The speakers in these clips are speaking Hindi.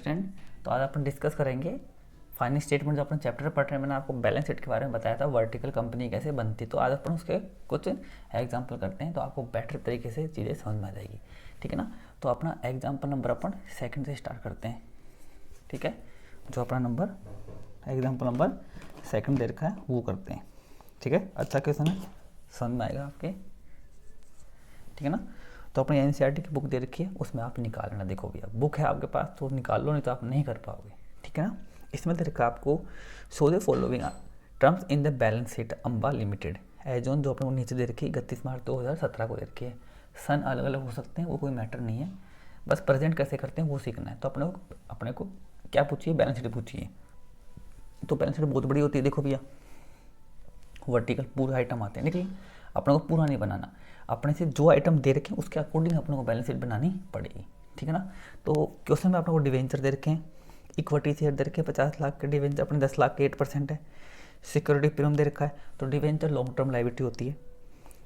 स्टूडेंट, तो आज अपन डिस्कस करेंगे फाइनेंस स्टेटमेंट। जो अपन चैप्टर पढ़ रहे हैं, मैंने आपको बैलेंस शीट के बारे में बताया था, वर्टिकल कंपनी कैसे बनती। तो आज अपन उसके कुछ एग्जाम्पल करते हैं, तो आपको बेटर तरीके से चीज़ें समझ में आ जाएगी। ठीक है ना। तो अपना एग्जाम्पल नंबर अपन सेकंड से स्टार्ट करते हैं। ठीक है, जो अपना नंबर एग्जाम्पल नंबर सेकंड दे रखा है वो करते हैं। ठीक है, अच्छा क्वेश्चन है, समझ में आएगा आपके। ठीक है ना। तो अपनी एनसीईआरटी की बुक दे रखी है, उसमें आप निकाल लेना। देखो भैया, बुक है आपके पास तो निकाल लो, नहीं तो आप नहीं कर पाओगे। ठीक है ना। इसमें दे रखा आपको show the following terms in the balance sheet Amba limited as on, जो अपने को नीचे दे रखी है 31 मार्च 2017 को दे रखी है। सन अलग अलग हो सकते हैं, वो कोई मैटर नहीं है, बस प्रेजेंट कैसे करते हैं वो सीखना है। तो अपने को क्या पूछिए, बैलेंस शीट पूछिए। तो बैलेंस शीट बहुत बड़ी होती है। देखो भैया, वर्टिकल पूरे आइटम आते हैं, लेकिन अपने को पूरा नहीं बनाना। अपने से जो आइटम दे रखे हैं उसके अकॉर्डिंग अपने को बैलेंस शीट बनानी पड़ेगी। ठीक है ना। तो क्वेश्चन में अपने को डिवेंचर दे रखे हैं, इक्विटी शेयर दे रखे हैं 50 लाख के डिवेंचर, अपने 10 लाख के 8% है। सिक्योरिटी प्रीमियम दे रखा है, तो डिवेंचर लॉन्ग टर्म लाइबिलिटी होती है,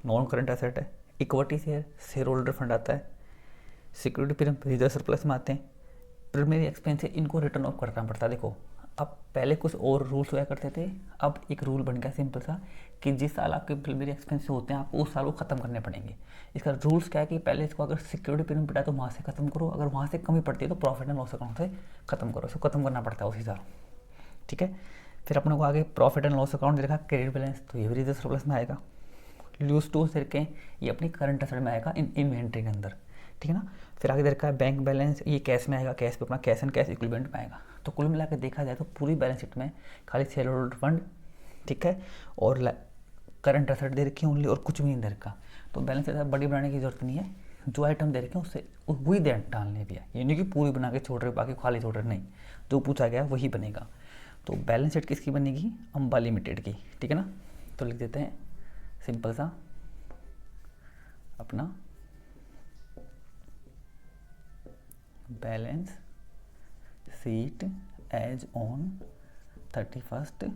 नॉन करंट एसेट है। इक्विटी शेयर होल्डर फंड आता है। सिक्योरिटी प्रीमियम रिजर्व सरप्लस में आते हैं। प्राइमरी एक्सपेंस है, इनको रिटर्न ऑफ करना पड़ता है। देखो, अब पहले कुछ और रूल्स हुआ करते थे, अब एक रूल बन गया सिंपल सा कि जिस साल आपके प्राइमरी एक्सपेंस होते हैं आपको उस साल वो खत्म करने पड़ेंगे। इसका रूल्स क्या है कि पहले इसको अगर सिक्योरिटी प्रीमियम पड़ा है तो वहाँ से खत्म करो, अगर वहाँ से कमी पड़ती है तो प्रॉफिट एंड लॉस अकाउंट से खत्म करो। इसको खत्म करना पड़ता है उसी साल। ठीक है। फिर अपने को आगे प्रॉफिट एंड लॉस अकाउंट देखा, क्रेडिट बैलेंस, तो ये भी रिजर्व सरप्लस में आएगा। लूज टूल्स देखे, ये अपनी करंट एसेट में आएगा इन्वेंट्री के अंदर। ठीक है ना। फिर आगे देखा है बैंक बैलेंस, ये कैश में आएगा, कैश पे अपना कैश एंड कैश इक्विवेलेंट में आएगा। तो कुल मिला के देखा जाए तो पूरी बैलेंस शीट में खाली शेयर होल्डर फंड, ठीक है, और करंट एसेट दे रखी है ओनली, और कुछ भी नहीं दे रखा। तो बैलेंस शीट बड़ी बनाने की जरूरत नहीं है, जो आइटम दे रखे हैं उससे वही डालने भी है, ये नहीं कि पूरी बना के छोड़ रहे बाकी खाली छोड़ रहे, नहीं, जो पूछा गया वही बनेगा। तो बैलेंस शीट किसकी बनेगी, अंबा लिमिटेड की। ठीक है ना। तो लिख देते हैं सिंपल सा अपना balance sheet as on 31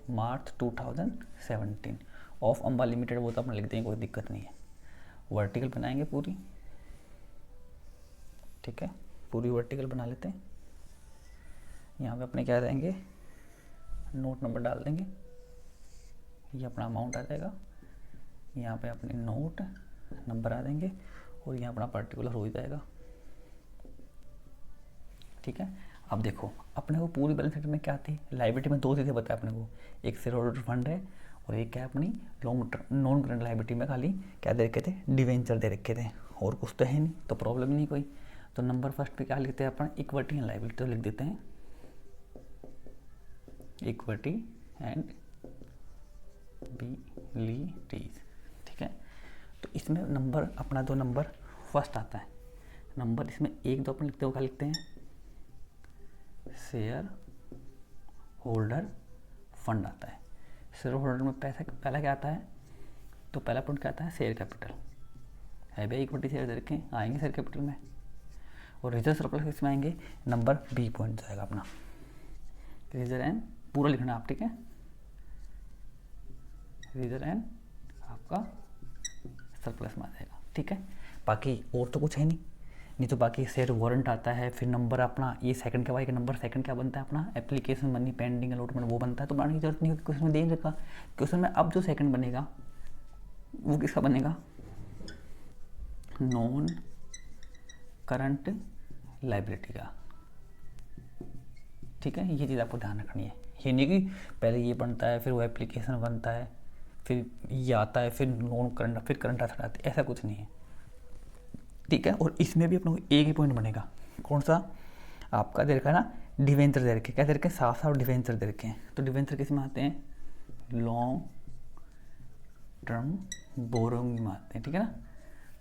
March 2017 of Amba limited, वो तो अपना लिख देंगे, कोई दिक्कत नहीं है। वर्टिकल बनाएंगे पूरी। ठीक है, पूरी वर्टिकल बना लेते हैं। यहाँ पे अपने क्या देंगे, नोट नंबर डाल देंगे, ये अपना अमाउंट आ जाएगा। यहाँ पे अपने नोट नंबर आ देंगे और यहाँ अपना पर्टिकुलर हो ही जाएगा। ठीक है। अब देखो, अपने को पूरी बैलेंस शीट में क्या थी, लाइबिलिटी में दो चीज़ें बताया अपने को, एक शेयर होल्डर फंड है और एक क्या है अपनी long term non current liability में खाली क्या दे रखे थे, डिवेंचर दे रखे थे, और कुछ तो है नहीं, तो प्रॉब्लम नहीं कोई। तो नंबर फर्स्ट पे क्या लिखते हैं अपन, इक्विटी एंड लाइबिलिटी, तो लिख देते हैं इक्विटी एंड बिलिटीज। ठीक है। तो इसमें नंबर अपना जो नंबर फर्स्ट आता है, नंबर इसमें एक दो अपन लिखते हो, क्या लिखते हैं, शेयर होल्डर फंड आता है। शेयर होल्डर में पैसा पहला क्या आता है, तो पहला पॉइंट क्या आता है, शेयर कैपिटल है भाई, इक्विटी शेयर दे रखे आएंगे शेयर कैपिटल में, और रिजर्व सरप्लस इसमें आएंगे, नंबर बी पॉइंट जाएगा अपना रिजर्व एंड, पूरा लिखना आप। ठीक है, रिजर्व एंड आपका सरप्लस में आ जाएगा। ठीक है, बाकी और तो कुछ है नहीं तो बाकी शेयर वारंट आता है। फिर नंबर अपना ये सेकंड क्या, वाई का नंबर सेकंड क्या बनता है अपना, एप्लीकेशन मनी पेंडिंग अलॉटमेंट वो बनता है। तो बनाने की जरूरत नहीं होगी, क्वेश्चन में दे रखा। क्वेश्चन में अब जो सेकंड बनेगा वो किसका बनेगा, नॉन करंट लाइबिलिटी का। ठीक है, ये चीज़ आपको ध्यान रखनी है, ये नहीं कि पहले ये बनता है फिर वो एप्लीकेशन बनता है फिर ये आता है फिर नॉन करंट फिर करंट एसेट आती है, ऐसा कुछ नहीं है। ठीक है, और इसमें भी अपने को एक ही पॉइंट बनेगा, कौन सा, आपका दे रखा है ना, डिवेंचर दे रखे, क्या दे रखे हैं, साफ साफ डिवेंचर दे रखे हैं। तो डिवेंचर किस में आते हैं, लॉन्ग टर्म बोरोइंग में आते हैं। ठीक है ना,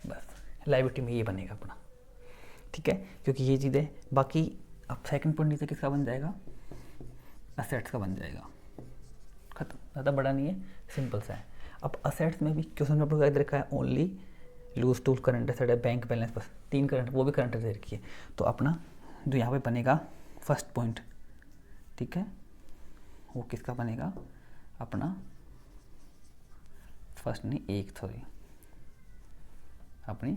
बस लाइबिलिटी में ये बनेगा अपना। ठीक है, क्योंकि ये चीज़ है। बाकी अब सेकंड पॉइंट नीचे किसका बन जाएगा, असेट्स का बन जाएगा, खत्म, ज़्यादा बड़ा नहीं है, सिंपल सा है। अब असेट्स में भी क्वेश्चन में आपको रखा है only loose tool current asset है, बैंक बैलेंस, बस 3 करंट, वो भी करंट एसेट रखी है। तो अपना जो यहाँ पे बनेगा फर्स्ट पॉइंट, ठीक है, वो किसका बनेगा, अपना फर्स्ट नहीं एक सॉरी अपनी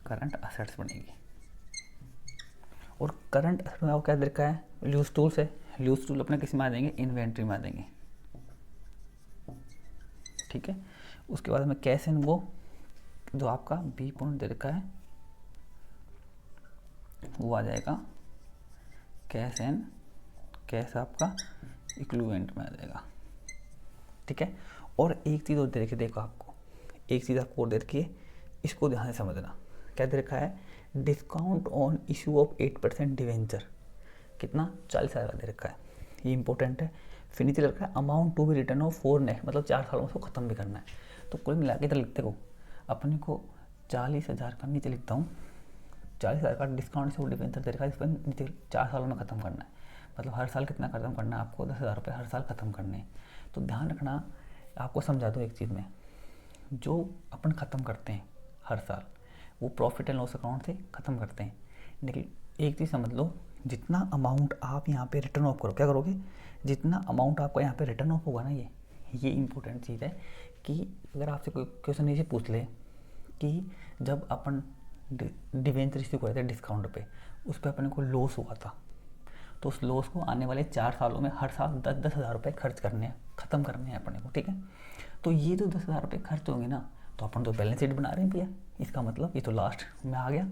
करंट असेट्स बनेगी। और करंट असेट में आपको क्या दे रखा है, लूज टूल्स है, लूज टूल अपने किस में आ देंगे, इन्वेंट्री में आ देंगे, ठीक है। उसके बाद में कैश एंड वो जो आपका बी पॉइंट दे रखा है वो आ जाएगा कैश एंड कैश आपका इक्विवेलेंट में आ जाएगा, ठीक है। और एक चीज़ और दे रखी है, देखो आपको एक चीज़ आपको और दे रखी है, इसको ध्यान से समझना। क्या दे रखा है, discount on issue of 8% debenture, कितना 40,000 का दे रखा है, ये इंपॉर्टेंट है। फिर नीचे रखा है amount to be return of 4 next, मतलब 4 सालों में उसको ख़त्म भी करना है। तो कुल मिला के इधर लिखते हो अपने को 40,000 का, नीचे लिखता हूँ 40,000 का डिस्काउंट से वो डिवेंचर दे रखा है, इस पर नीचे 4 सालों में ख़त्म करना है, मतलब हर साल कितना ख़त्म करना है आपको, 10,000 रुपये हर साल ख़त्म करने हैं। तो ध्यान रखना, आपको समझा दो एक चीज़ में, जो अपन ख़त्म करते हैं हर साल वो प्रॉफिट एंड लॉस अकाउंट से ख़त्म करते हैं। लेकिन एक चीज़ समझ लो, जितना अमाउंट आप यहाँ पे रिटर्न ऑफ करो, क्या करोगे, जितना अमाउंट आपका यहाँ पे रिटर्न ऑफ होगा ना, ये इंपॉर्टेंट चीज़ है कि अगर आपसे कोई क्वेश्चन ये पूछ ले कि जब अपन डिवेंचर इश्यू करे थे डिस्काउंट पे, उस पर अपने को लॉस हुआ था, तो उस लॉस को आने वाले 4 सालों में हर साल 10,000 रुपये खर्च करने हैं, ख़त्म करने हैं अपने को, ठीक है। तो ये जो 10,000 रुपये खर्च होंगे ना, तो अपन तो बैलेंस शीट बना रहे हैं भैया, इसका मतलब ये तो लास्ट में आ गया।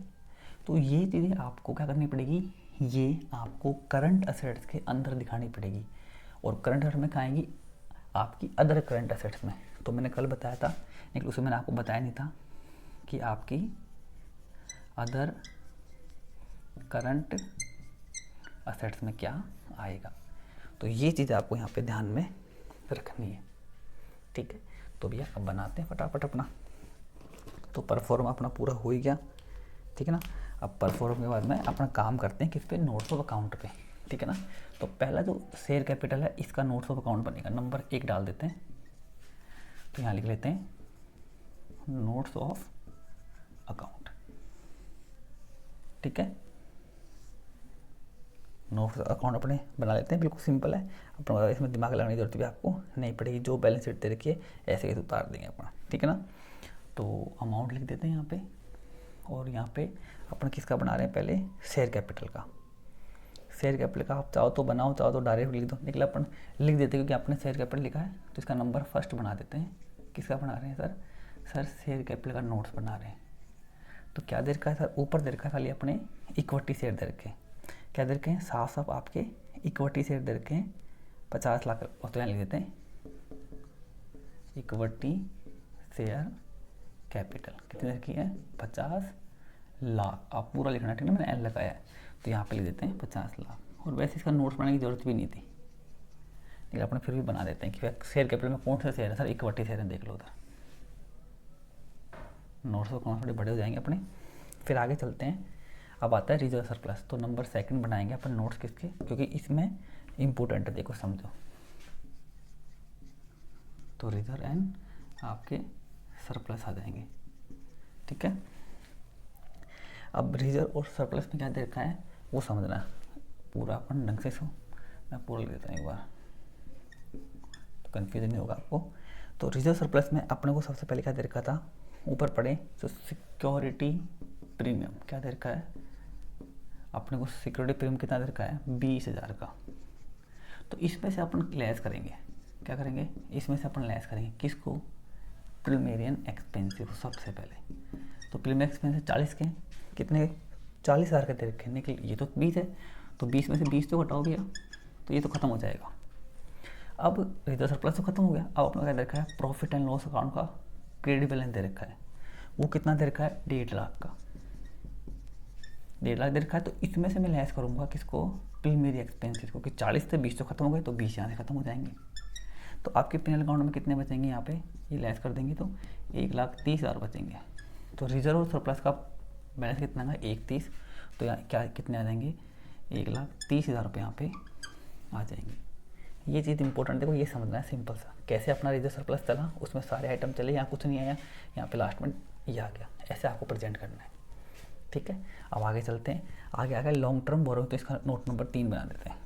तो ये चीज़ें आपको क्या करनी पड़ेगी, ये आपको करंट असेट्स के अंदर दिखानी पड़ेगी। और करंट असेट में कहाँ आएंगी, आपकी अदर करंट असेट्स में। तो मैंने कल बताया था, लेकिन उसमें मैंने आपको बताया नहीं था कि आपकी अदर करंट असेट्स में क्या आएगा। तो ये चीज़ आपको यहाँ पे ध्यान में रखनी है, ठीक है। तो भैया अब बनाते हैं फटाफट अपना। तो परफॉर्म अपना पूरा हो ही गया, ठीक है ना। अब परफॉर्म के बाद में अपना काम करते हैं किस पे, नोट्स ऑफ अकाउंट पे, ठीक है ना। तो पहला जो शेयर कैपिटल है इसका नोट्स ऑफ अकाउंट बनेगा, नंबर 1 डाल देते हैं। तो यहाँ लिख लेते हैं नोट्स ऑफ अकाउंट, ठीक है। नोट्स अकाउंट अपने बना लेते हैं, बिल्कुल सिंपल है, अपना इसमें दिमाग लगाने की जरूरत भी आपको नहीं पड़ेगी, जो बैलेंस शीट दे रखी है ऐसे कैसे उतार देंगे अपना, ठीक है ना। तो अमाउंट लिख देते हैं यहाँ पे, और यहाँ पे अपन किसका बना रहे हैं, पहले शेयर कैपिटल का। शेयर कैपिटल का आप चाहो तो बनाओ, चाहो तो डायरेक्ट लिख दो, निकला अपन लिख देते हैं क्योंकि आपने शेयर कैपिटल लिखा है, तो इसका नंबर फर्स्ट बना देते हैं। किसका बना रहे हैं सर, सर शेयर कैपिटल का नोट्स बना रहे हैं। तो क्या दे रखा है सर, ऊपर दे रखा है खाली अपने इक्विटी शेयर दे रखे हैं, क्या दे रखे हैं, साफ साफ आपके इक्विटी शेयर दे रखे हैं 50 लाख, और तो यहाँ लिख देते हैं इक्विटी शेयर कैपिटल कितने रखी है, 50 लाख। आप पूरा लिखना, ठीक है, मैंने एल लगाया है, तो यहाँ पे लिख देते हैं 50 लाख। और वैसे इसका नोट्स बनाने की जरूरत भी नहीं थी, लेकिन अपने फिर भी बना देते हैं कि शेयर कैपिटल में कौन सा शेयर है सर, इक्विटी शेयर है, देख लो उधर। नोट्स ऑफ अकाउंट थोड़े बड़े हो जाएंगे अपने। फिर आगे चलते हैं, अब आता है रिजर्व सरप्लस। तो नंबर 2 बनाएंगे अपन नोट्स किसके, क्योंकि इसमें इंपॉर्टेंट है, देखो समझो। तो रिजर्व एंड आपके सरप्लस आ जाएंगे, ठीक है। अब रिजर्व और सरप्लस में क्या दे रखा है वो समझना पूरा अपन ढंग से। मैं पूरा लिख देता हूँ एक बार, तो कन्फ्यूजन नहीं होगा आपको। तो रिजर्व सरप्लस में अपने को सबसे पहले क्या दे रखा था, ऊपर पढ़े तो सिक्योरिटी प्रीमियम क्या दे रखा है अपने को, सिक्योरिटी प्रीमियम कितना दे रखा है, 20,000 का। तो इसमें से अपन लेस करेंगे, क्या करेंगे, इसमें से अपन लेस करेंगे किसको, प्रीमियम एक्सपेंसिव को सबसे पहले। तो प्रीमियम एक्सपेंसिव 40 के, कितने 40,000 के दे रखे, निकल ये तो 20 है, तो 20 में से 20 तो घटाओ भैया, तो ये तो खत्म हो जाएगा। अब रिजर्व सरप्लस तो खत्म हो गया, अब अपना क्या दे रखा है, प्रॉफिट एंड लॉस अकाउंट का क्रेडिट बैलेंस दे रखा है, वो कितना दे रखा है, 1.5 लाख का, 1.5 लाख दे रखा है। तो इसमें से मैं लेस करूँगा किसको, प्रीमियम एक्सपेंसेस को, कि 40 से 20 तो खत्म हो गए, तो 20 यहाँ से खत्म हो जाएंगे। तो आपके पी&एल अकाउंट में कितने बचेंगे, यहाँ पे ये लेस कर देंगे तो 1,30,000 बचेंगे। तो रिजर्व और सरप्लस का बैलेंस कितना है, 1,30,000। तो यहाँ क्या कितने आ जाएंगे, 1,30,000 रुपये यहाँ पे आ जाएंगे। ये चीज़ इंपॉर्टेंट, देखो ये समझना है सिंपल सा, कैसे अपना रिजर्व सरप्लस चला, उसमें सारे आइटम चले, यहाँ कुछ नहीं आया, यहाँ पे लास्ट में ये आ गया, ऐसे आपको प्रेजेंट करना है, ठीक है। अब आगे चलते हैं, आगे आ गया लॉन्ग टर्म बोरोइंग। तो इसका नोट नंबर 3 बना देते हैं,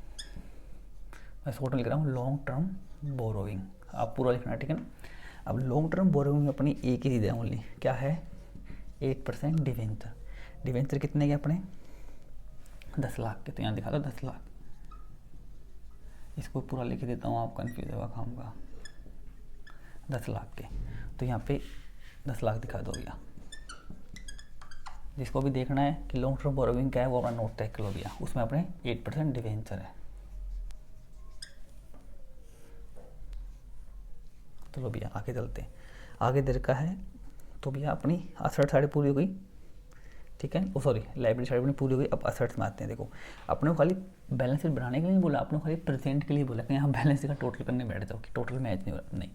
मैं शॉर्ट में लिख रहा हूँ लॉन्ग टर्म बोरोइंग, आप पूरा लिखना, ठीक है ना। अब लॉन्ग टर्म बोरोइंग में अपनी एक ही चीज़ है ओनली, क्या है, 8% डिवेंचर। डिवेंचर कितने के अपने, 10 लाख के, तो यहाँ दिखा दो 10 लाख। इसको पूरा लिख देता हूँ, आप कन्फ्यूज होगा खाऊंगा। 10 लाख के, तो यहाँ पे 10 लाख दिखा दो भैया। जिसको भी देखना है कि लॉन्ग टर्म बोरोविंग क्या है वो अपना नोट टैग कर लो भैया, उसमें अपने 8% डिवेंचर है। तो लो भैया आगे चलते हैं। आगे दे रखा है तो भैया अपनी असर्ट साइड पूरी हो गई, ठीक है, ओ सॉरी लाइबिलिटी साइड अपनी पूरी हो गई। अब असर्ट्स में आते हैं। देखो अपने को खाली बैलेंस शीट बनाने के लिए नहीं बोला, अपने को खाली प्रेजेंट के लिए बोला कि यहाँ बैलेंस शीट का टोटल करने बैठ जाओ कि टोटल मैच नहीं हो रहा, नहीं,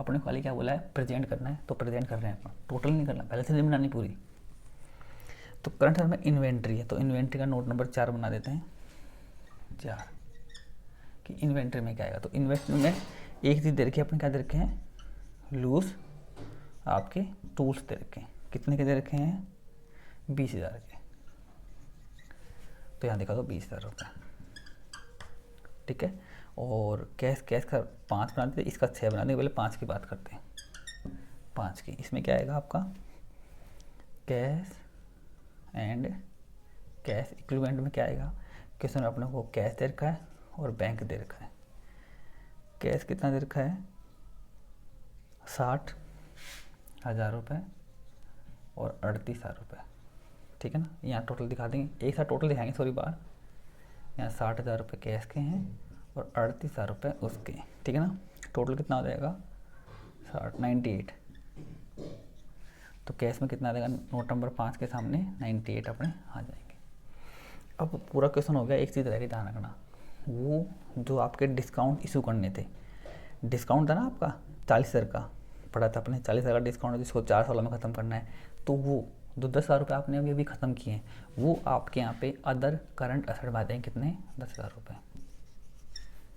अपने को खाली क्या बोला है, प्रेजेंट करना है, तो प्रेजेंट कर रहे हैं अपना, टोटल नहीं करना, बैलेंस शीट नहीं बनानी पूरी। तो करंट में इन्वेंट्री है, तो इन्वेंट्री का नोट नंबर 4 बना देते हैं, 4 कि इन्वेंट्री में क्या आएगा। तो इन्वेंट्री में एक चीज़ दे रखी है अपने, क्या दे रखे हैं, लूज आपके टूल्स दे रखे हैं, कितने के दे रखे हैं, 20,000 के। तो यहाँ दिखा दो 20,000 रुपये, ठीक है। और कैश का 5 बना देते, इसका 6 बना देंगे। पहले 5 की बात करते हैं, 5 की। इसमें क्या आएगा आपका, कैश एंड कैश इक्विवेलेंट में क्या आएगा, क्वेश्चन में अपने को कैश दे रखा है और बैंक दे रखा है। कैश कितना दे रखा है, 60,000 रुपये और 38,000 रुपये, ठीक है ना। यहाँ टोटल दिखा देंगे, एक साथ टोटल दिखाएंगे, सॉरी बार। यहाँ 60,000 रुपये कैश के हैं और 38,000 रुपये उसके, ठीक है ना। टोटल कितना हो जाएगा, 98। तो कैश में कितना आ जाएगा, नोट नंबर 5 के सामने 98 अपने आ जाएंगे। अब पूरा क्वेश्चन हो गया, एक चीज़ रहेगी ध्यान रखना, वो जो आपके डिस्काउंट इशू करने थे, डिस्काउंट था ना आपका 40,000 का पड़ा था अपने, 40,000 का डिस्काउंट जिसको 4 सालों में ख़त्म करना है, तो वो जो 10,000 रुपये आपने अभी ख़त्म किए हैं, वो आपके यहाँ पे अदर करंट असेट में आते हैं, कितने, 10,000 रुपये।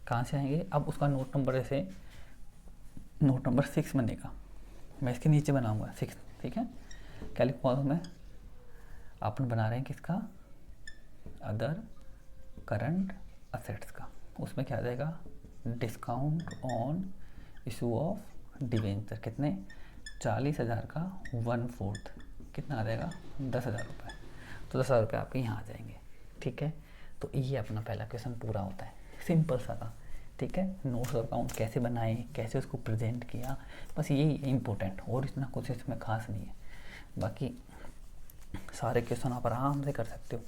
कहाँ से आएंगे, अब उसका नोट नंबर ऐसे नोट नंबर 6 बनेगा, मैं इसके नीचे बनाऊँगा 6, ठीक है। क्या लिखूँगा मैं, अपन बना रहे हैं किसका, अदर करंट असेट्स का। उसमें क्या आ जाएगा, discount on issue of debenture, कितने, 40,000 का 1/4 कितना आ जाएगा, 10,000 रुपये। तो 10,000 रुपये आपके यहाँ आ जाएंगे, ठीक है। तो ये अपना पहला क्वेश्चन पूरा होता है, सिंपल सा था, ठीक है। नोट्स और अकाउंट कैसे बनाए, कैसे उसको प्रेजेंट किया, बस यही इम्पोर्टेंट, और इतना कुछ इसमें खास नहीं है। बाकी सारे क्वेश्चन आप आराम से कर सकते हो,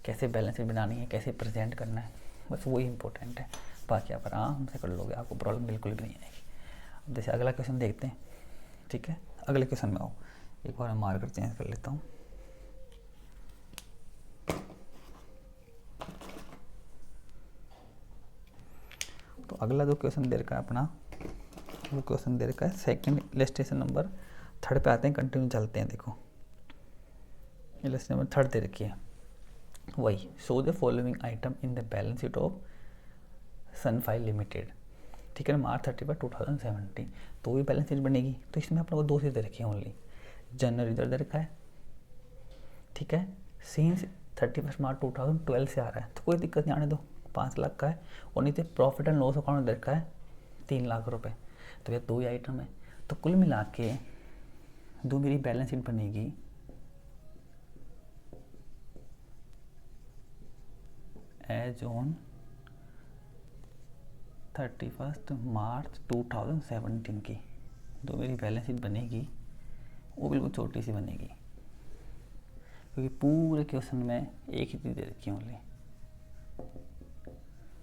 कैसे बैलेंस शीट बनानी है, कैसे प्रेजेंट करना है, बस वही इम्पोर्टेंट है। बाकी आप आराम से कर लोगे, आपको प्रॉब्लम बिल्कुल भी नहीं आएगी। अब जैसे अगला क्वेश्चन देखते हैं, ठीक है। अगले क्वेश्चन में आओ, एक बार मैं मार्कर चेंज कर लेता हूँ। तो अगला जो क्वेश्चन दे रखा है अपना, वो क्वेश्चन दे रखा है सेकंड इलस्ट्रेशन नंबर 3 पे आते हैं, कंटिन्यू चलते हैं। देखो इलस्ट्रेशन नंबर 3 दे रखी है, वही show the following item in the balance sheet of Sunfile limited, ठीक है ना, March 31, 2017। तो भी बैलेंस शीट बनेगी। तो इसमें अपने को 2 चीज़ दे रखी है ओनली, जनरल रिजर्व दे रखा है, ठीक है, सिंस 31 मार्च 2012 से आ रहा है, तो कोई दिक्कत नहीं, आने दो, 5 लाख का है। और नीचे प्रॉफिट एंड लॉस अकाउंट दे रखा है 3 लाख रुपए। तो ये 2 ही आइटम है, तो कुल मिला के जो मेरी बैलेंस शीट बनेगी, एज ऑन 31 मार्च 2017 की जो मेरी बैलेंस शीट बनेगी, वो बिल्कुल छोटी सी बनेगी, क्योंकि पूरे क्वेश्चन में एक ही चीज़ दे रखी है ओनली,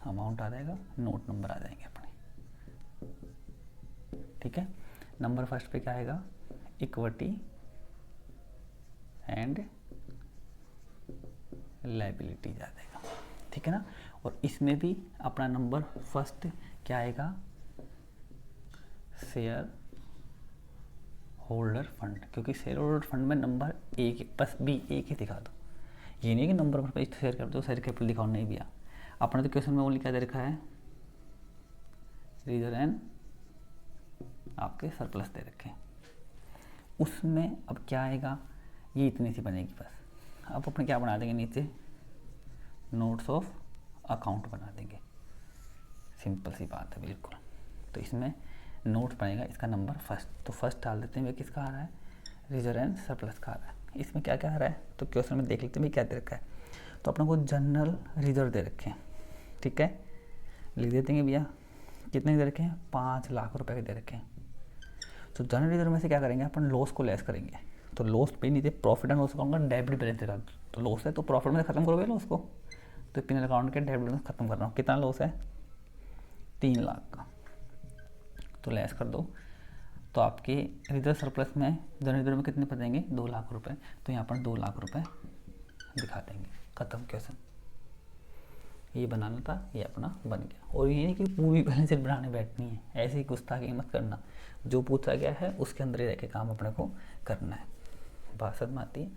अमाउंट आ जाएगा, नोट नंबर आ जाएंगे अपने, ठीक है। नंबर फर्स्ट पे क्या आएगा, इक्विटी एंड लायबिलिटीज आ जाएगा, ठीक है ना। और इसमें भी अपना नंबर फर्स्ट क्या आएगा, शेयर होल्डर फंड, क्योंकि शेयर होल्डर फंड में नंबर एक, बस भी एक ही दिखा दो, ये नहीं कि नंबर पर शेयर कर दो, शेयर कैपिटल दिखाओ, नहीं भैया। अपने तो क्वेश्चन में ओनली क्या दे रखा है, रिजर्व एंड आपके सरप्लस दे रखे हैं, उसमें अब क्या आएगा, ये इतनी सी बनेगी बस। अब अपने क्या बना देंगे, नीचे नोट्स ऑफ अकाउंट बना देंगे, सिंपल सी बात है बिल्कुल। तो इसमें नोट बनेगा, इसका नंबर फर्स्ट, तो फर्स्ट डाल देते हैं, किसका आ रहा है, रिजर्व एंड सरप्लस का आ रहा है। इसमें क्या क्या आ रहा है, तो क्वेश्चन में देख लेते हैं क्या दे रखा है। तो अपने को जनरल रिजर्व दे रखे हैं, ठीक है, लिख देते हैं भैया कितने दे रखे हैं, 5 लाख रुपए के दे रखे हैं। तो जनरल रिजर्व में से क्या करेंगे अपन, लॉस को लेस करेंगे। तो लॉस पे नीचे प्रॉफिट एंड लॉस अकाउंट का डेबिट बैलेंस देगा, तो लॉस है तो प्रॉफिट में खत्म करोगे लॉस को, तो P&L अकाउंट के डेबिट बैलेंस खत्म कर रहा हूँ। कितना लॉस है, 3 लाख का, तो लेस कर दो। तो आपके रिजर्व सरप्लस में जनरल रिजर्व में कितने पड़ जाएंगे, 2 लाख रुपए, तो यहाँ पर 2 लाख रुपए दिखा देंगे, खत्म क्वेश्चन। ये बनाना था, ये अपना बन गया। और ये नहीं कि पूरी बैलेंस शीट बनाने बैठनी है, ऐसे ही गुस्ताखी मत करना, जो पूछा गया है उसके अंदर ही रह के काम अपने को करना है, बात समझ में आती है।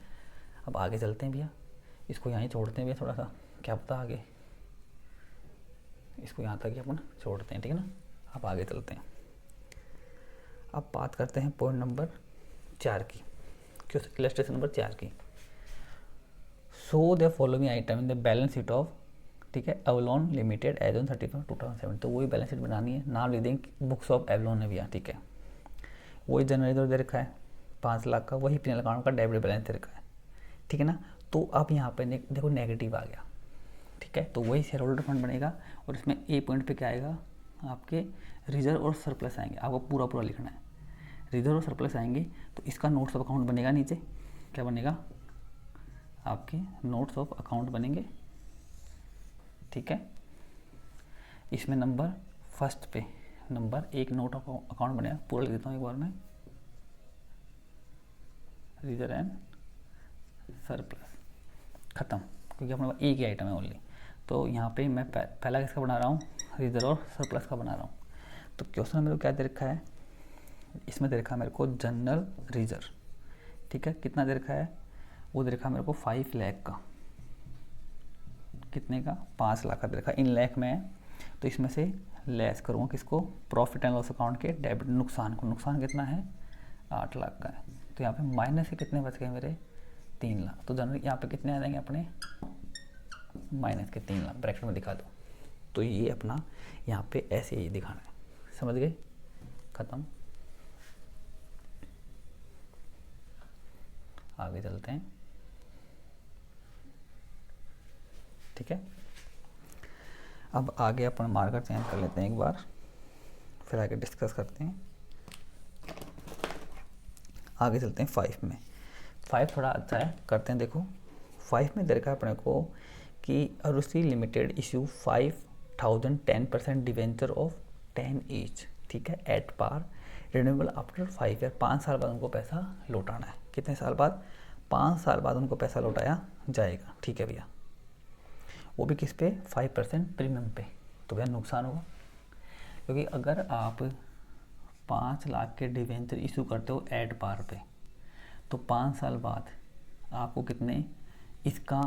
अब आगे चलते हैं भैया, इसको यहाँ ही छोड़ते हैं भैया, थोड़ा सा क्या पता आगे, इसको यहाँ तक ही अपन छोड़ते हैं, ठीक है ना। अब आगे चलते हैं, अब बात करते हैं पॉइंट नंबर 4 की, क्यों इलस्ट्रेशन नंबर 4 की। So the following item in the balance sheet of, ठीक है, एवलॉन लिमिटेड एज ऑन 31/2007। तो वही बैलेंस शीट बनानी है, नाम लिख देंगे बुक्स ऑफ एवलॉन है भैया, ठीक है। वही जनरल रिजर्व दे रखा है 5 लाख का, वही P&L अकाउंट का डेबिट बैलेंस दे रखा है, ठीक है ना। तो अब यहाँ पे देखो नेगेटिव आ गया, ठीक है, तो वही शेयर होल्डर फंड बनेगा। और इसमें ए पॉइंट पे क्या आएगा, आपके रिजर्व और सरप्लस आएंगे, आपको पूरा पूरा लिखना है, रिजर्व और सरप्लस आएंगे। तो इसका नोट्स ऑफ अकाउंट बनेगा, नीचे क्या बनेगा, आपके नोट्स ऑफ अकाउंट बनेंगे, ठीक है। इसमें नंबर फर्स्ट पे नंबर 1 नोट ऑफ अकाउंट बनेगा, पूरा लिख देता हूँ एक बार में, रिजर्व एंड सरप्लस, खत्म, क्योंकि अपने पास एक ही आइटम है ओनली। तो यहाँ पे मैं पहला किसका बना रहा हूँ, रिजर्व और सरप्लस का बना रहा हूँ। तो क्वेश्चन मेरे को क्या दे रखा है, इसमें दे रखा है मेरे को जनरल रिजर्व, ठीक है, कितना दे रखा है, वो दे रखा है मेरे को 5 लाख का, कितने का, 5 लाख का दे रखा है, इन लाख में है। तो इसमें से लेस करूँगा किसको, प्रॉफिट एंड लॉस अकाउंट के डेबिट नुकसान को, नुकसान कितना है, 8 लाख का है। तो यहाँ पे माइनस से कितने बच गए मेरे, 3 लाख। तो जनरल यहाँ पे कितने आ जाएंगे अपने, माइनस के 3 लाख, ब्रैकेट में दिखा दो। तो ये अपना यहाँ पे ऐसे ही दिखाना है, समझ गए, खत्म। आगे चलते हैं, ठीक है। अब आगे अपन मार्कर चेंज कर लेते हैं एक बार, फिर आगे डिस्कस करते हैं। आगे चलते हैं 5 में। 5 थोड़ा अच्छा है, करते हैं। देखो 5 में दे रखा है अपने को कि Arushi limited issue 5,000 10% debenture of 10 each, ठीक है, at par renewable after 5 year. 5 साल बाद उनको पैसा लौटाना है। कितने साल बाद, 5 साल बाद उनको पैसा लौटाया जाएगा, ठीक है भैया। वो भी किस पे, 5% प्रीमियम पे। तो भैया नुकसान होगा, क्योंकि अगर आप 5 लाख के डिवेंचर इशू करते हो एट पार पे, तो 5 साल बाद आपको कितने, इसका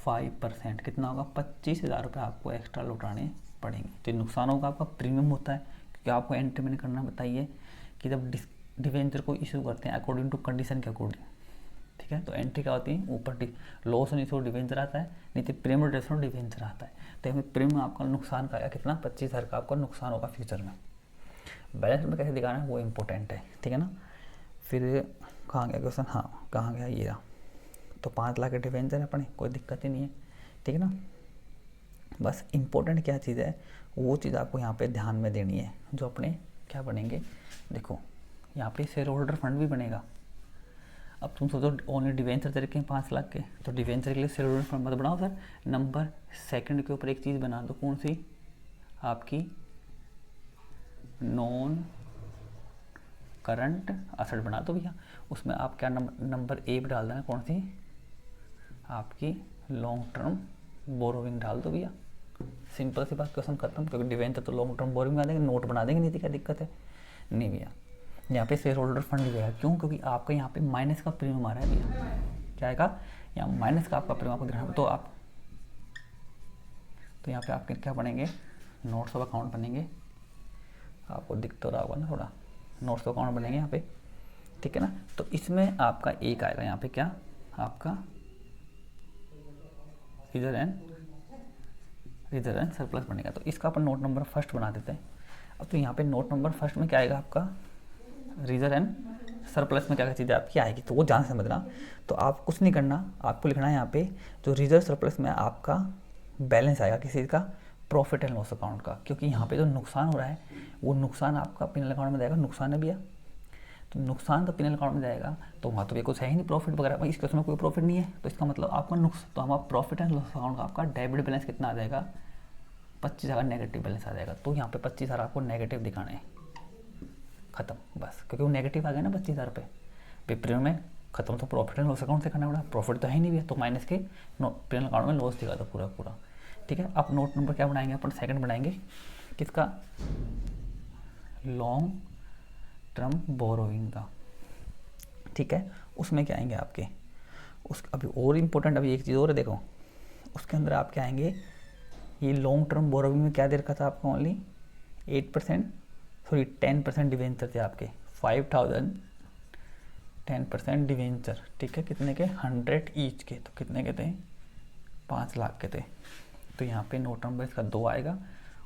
5% कितना होगा, 25,000 रुपये आपको एक्स्ट्रा लौटाने पड़ेंगे। तो ये नुकसान होगा, आपका प्रीमियम होता है, क्योंकि आपको एंट्री मैंने करना बताइए कि जब डिवेंचर को इशू करते हैं अकॉर्डिंग टू कंडीशन के अकॉर्डिंग, ठीक है। तो एंट्री क्या होती है, ऊपर लॉस नीचे डिवेंचर आता है, नीचे प्रीमियम डेस्टों डिवेंचर आता है। तो हमें प्रीमियम आपका नुकसान का कितना, 25,000 का आपका नुकसान होगा फ्यूचर में। बैलेंस में कैसे दिखाना है वो इम्पोर्टेंट है, ठीक है ना। फिर कहाँ गया क्वेश्चन, हाँ कहाँ गया, ये रहा। तो 5 लाख के डिवेंचर है अपने, कोई दिक्कत ही नहीं है, ठीक है ना। बस इम्पोर्टेंट क्या चीज़ है, वो चीज़ आपको यहाँ पे ध्यान में देनी है, जो अपने क्या बनेंगे। देखो यहाँ पे शेयर होल्डर फंड भी बनेगा। अब तुम सोचो ओनली डिवेंचर दे रखे हैं 5 लाख के, तो डिवेंचर के लिए शेयर होल्डर फंड मत बनाओ सर। नंबर सेकंड के ऊपर एक चीज़ बना दो, कौन सी, आपकी नॉन करंट असेट बना दो भैया। उसमें आप क्या नंबर ए पे डाल देना, कौन सी, आपकी लॉन्ग टर्म बोरोविंग डाल दो भैया। सिंपल सी बात, क्वेश्चन खत्म। क्योंकि डिवेंचर तो लॉन्ग टर्म बोरोविंग बना देंगे, नोट बना देंगे, नहीं तो क्या दिक्कत है, नहीं भैया। यहाँ पे शेयर होल्डर फंड भी है, क्यों, क्योंकि आपका यहाँ पे माइनस का प्रीमियम आ रहा है भैया। क्या आएगा, यहाँ माइनस का आपका प्रीमियम आपको दिखाना। तो यहाँ पे आपके क्या बनेंगे, नोट्स ऑफ अकाउंट बनेंगे। आपको दिख तो रहा होगा ना थोड़ा, नोट्स ऑफ अकाउंट बनेंगे यहाँ पे, ठीक है ना। तो इसमें आपका एक आएगा यहाँ पे क्या, आपका रिजर्व एंड सरप्लस बनेगा। तो इसका अपन नोट नंबर फर्स्ट बना देते हैं। अब तो यहाँ पे नोट नंबर फर्स्ट में क्या आएगा आपका, रिजर्व एंड सरप्लस में क्या क्या चीज़ें आपकी आएगी, तो वो जान समझना। तो आप कुछ नहीं करना, आपको लिखना है यहाँ पे जो रिजर्व सरप्लस में आपका बैलेंस आएगा किसी चीज़ का, प्रॉफिट एंड लॉस अकाउंट का, क्योंकि यहाँ पे जो नुकसान हो रहा है वो नुकसान आपका पिनल अकाउंट में जाएगा। नुकसान है भैया, तो नुकसान तो पिनल अकाउंट में जाएगा, तो वहाँ तो कुछ है ही नहीं प्रॉफिट वगैरह, भाई इस केस में कोई प्रॉफिट नहीं है, तो इसका मतलब आपका तो हमारा प्रॉफिट एंड लॉस अकाउंट का आपका डेबिट बैलेंस कितना आ जाएगा, 25,000 नेगेटिव बैलेंस आ जाएगा। तो यहाँ पे 25,000 आपको नेगेटिव दिखाने हैं, खत्म बस, क्योंकि वो नेगेटिव आ गया ना 25,000 पे प्रीमियम में खत्म, तो प्रॉफिट एंड लॉस अकाउंट से करना पड़ा, प्रॉफिट तो है ही नहीं भैया, तो माइनस के पिनल अकाउंट में लॉस दिखा दो पूरा। ठीक है, अब नोट नंबर क्या बनाएंगे अपन, सेकंड बनाएंगे किसका, लॉन्ग टर्म बोरोइंग का। ठीक है, उसमें क्या आएंगे आपके, उस अभी और इम्पोर्टेंट अभी एक चीज़ और है, देखो उसके अंदर आप क्या आएंगे, ये लॉन्ग टर्म बोरोइंग में क्या दे रखा था आपको, ओनली 10% डिवेंचर थे आपके, 5,000 10% डिवेंचर। ठीक है, कितने के, 100 ईच के, तो कितने के थे, 5 लाख के थे। तो यहाँ पे नोट नंबर इसका 2 आएगा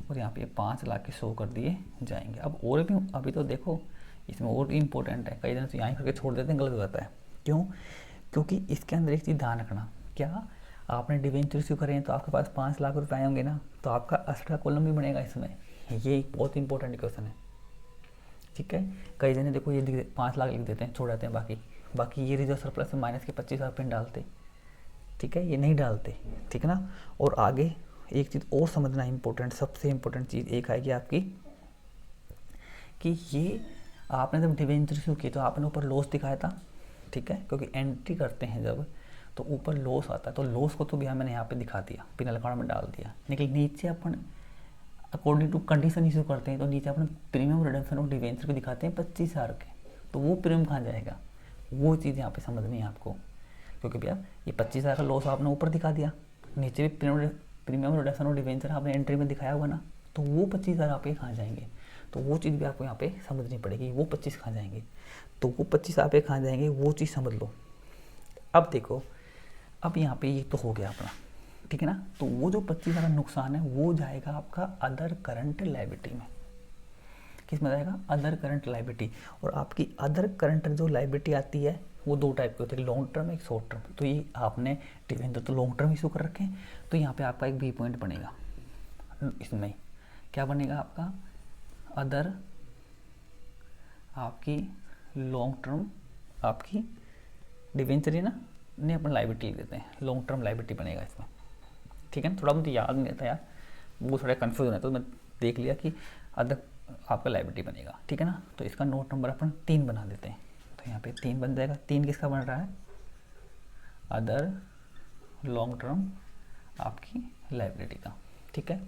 और यहाँ पे 5 लाख के शो कर दिए जाएंगे। अब और भी अभी तो देखो इसमें और इम्पोर्टेंट है, कई दिन तो यहाँ करके छोड़ देते हैं, गलत हो जाता है। क्यों, क्योंकि इसके अंदर एक चीज़ ध्यान रखना, क्या आपने डिवेंचर इश्यू करें तो आपके पास 5 लाख रुपए आए होंगे ना, तो आपका असेट का कॉलम भी बनेगा इसमें, ये एक बहुत इंपॉर्टेंट क्वेश्चन है। ठीक है, कई जने देखो ये 5 लाख लिख देते हैं, छोड़ जाते हैं, बाकी ये रिजर्व सरप्लस में माइनस के 25,000 रुपये डालते। ठीक है, ये नहीं डालते, ठीक है ना। और आगे एक चीज़ और समझना इम्पोर्टेंट, सबसे इम्पोर्टेंट चीज़ एक आएगी आपकी, कि ये आपने जब डिवेंचर इशू की तो आपने ऊपर लॉस दिखाया था। ठीक है, क्योंकि एंट्री करते हैं जब तो ऊपर लॉस आता है, तो लॉस को तो भी मैंने यहाँ पे दिखा दिया, पिनल अकाउंट में डाल दिया। लेकिन नीचे अपन अकॉर्डिंग टू कंडीशन इशू करते हैं, तो नीचे अपन प्रीमियम रिडम्पशन और डिवेंचर भी दिखाते हैं 25,000 के, तो वो प्रीमियम कहाँ जाएगा, वो चीज़ यहाँ पे समझनी है आपको। क्योंकि भैया ये 25,000 का लॉस आपने ऊपर दिखा दिया, नीचे भी प्रीमियम रिडक्शन और डिवेंचर आपने एंट्री में दिखाया हुआ ना, तो वो 25,000 आपके कहाँ जाएंगे, तो वो चीज़ भी आपको यहाँ पे समझनी पड़ेगी, वो 25 कहाँ जाएंगे, तो वो 25 आप कहाँ जाएंगे, वो चीज़ समझ लो। अब देखो, अब यहाँ पे ये तो हो गया अपना, ठीक है ना। तो वो जो 25,000 का नुकसान है वो जाएगा आपका अदर करंट लायबिलिटी में। किस में जाएगा, अदर करंट लायबिलिटी। और आपकी अदर करंट जो लायबिलिटी आती है वो 2 टाइप की होती है, लॉन्ग टर्म एक शॉर्ट टर्म। तो ये आपने डिवेंचर तो लॉन्ग टर्म इशू कर रखे हैं, तो यहाँ पे आपका एक बी पॉइंट बनेगा, इसमें क्या बनेगा आपका, अदर आपकी लॉन्ग टर्म आपकी डिवेंचर ही ना, नहीं अपन लायबिलिटी देते हैं, लॉन्ग टर्म लायबिलिटी बनेगा इसमें। ठीक है ना, थोड़ा मुझे याद नहीं रहता यार, वो थोड़ा कन्फ्यूजन है, तो मैं देख लिया कि अदर आपका लायबिलिटी बनेगा। ठीक है ना, तो इसका नोट नंबर अपन 3 बना देते हैं, तो यहाँ पे 3 बन जाएगा। 3 किसका बन रहा है, अदर लॉन्ग टर्म आपकी लायबिलिटी का। ठीक है,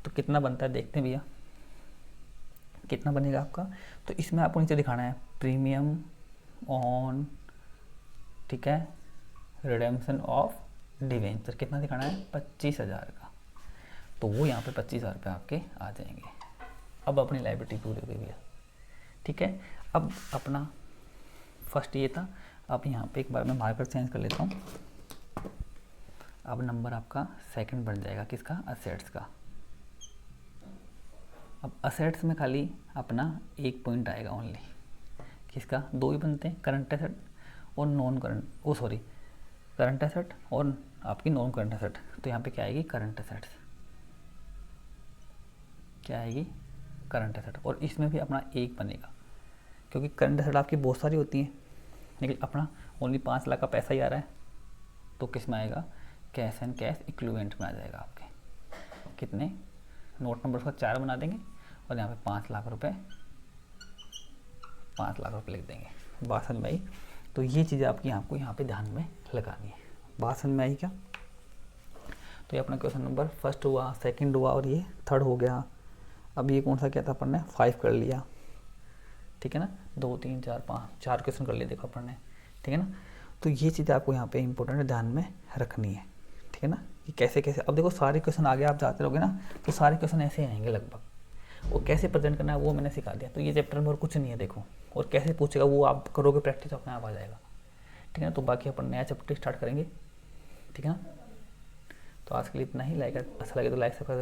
तो कितना बनता है देखते हैं भैया, कितना बनेगा आपका। तो इसमें आपको नीचे दिखाना है प्रीमियम ऑन, ठीक है, रिडेम्पशन ऑफ डिवेंचर, कितना दिखाना है, 25,000 का। तो वो यहाँ पे 25,000 रुपये आपके आ जाएंगे। अब अपनी लायबिलिटी पूरी हो गई भैया। ठीक है, अब अपना फर्स्ट ये था, अब यहाँ पे एक बार मैं मार्कर चेंज कर लेता हूँ। अब नंबर आपका सेकंड बन जाएगा किसका, असेट्स का। अब असेट्स में खाली अपना 1 पॉइंट आएगा ओनली, किसका, 2 ही बनते हैं, करंट एसेट और नॉन करंट, करंट एसेट और आपकी नॉन करंट एसेट। तो यहाँ पे क्या आएगी, करंट एसेट्स, क्या आएगी, करंट एसेट। और इसमें भी अपना 1 बनेगा, क्योंकि करंट एसेट आपकी बहुत सारी होती हैं, लेकिन अपना ओनली 5 लाख का पैसा ही आ रहा है, तो किस में आएगा, कैश एंड कैश इक्विवेलेंट में आ जाएगा आपके। कितने, नोट नंबर उसका 4 बना देंगे और यहाँ पे 5 लाख रुपए, 5 लाख रुपए लिख देंगे। बात समझ में आई। तो ये चीज़ें आपकी आपको यहाँ पे ध्यान में लगानी है। बात समझ में आई क्या। तो ये अपना क्वेश्चन नंबर फर्स्ट हुआ, सेकंड हुआ और ये थर्ड हो गया। अब ये कौन सा क्या था अपन ने, 5 कर लिया। ठीक है ना, 2 3 4 5 4 क्वेश्चन कर लिए देखो अपन ने। ठीक है ना, तो ये चीज़ें आपको यहाँ पे इंपॉर्टेंट ध्यान में रखनी है। ठीक है ना, कि कैसे कैसे, अब देखो सारे क्वेश्चन आगे आप जाते रहोगे ना, तो सारे क्वेश्चन ऐसे आएंगे लगभग। वो कैसे प्रेजेंट करना है वो मैंने सिखा दिया। तो ये चैप्टर में और कुछ नहीं है देखो, और कैसे पूछेगा वो आप करोगे प्रैक्टिस, अपने आप आ जाएगा। ठीक है ना, तो बाकी अपन नया चैप्टर स्टार्ट करेंगे। ठीक है ना, तो आज के लिए इतना ही। लाइक अच्छा लगे तो लाइक सब्सक्राइब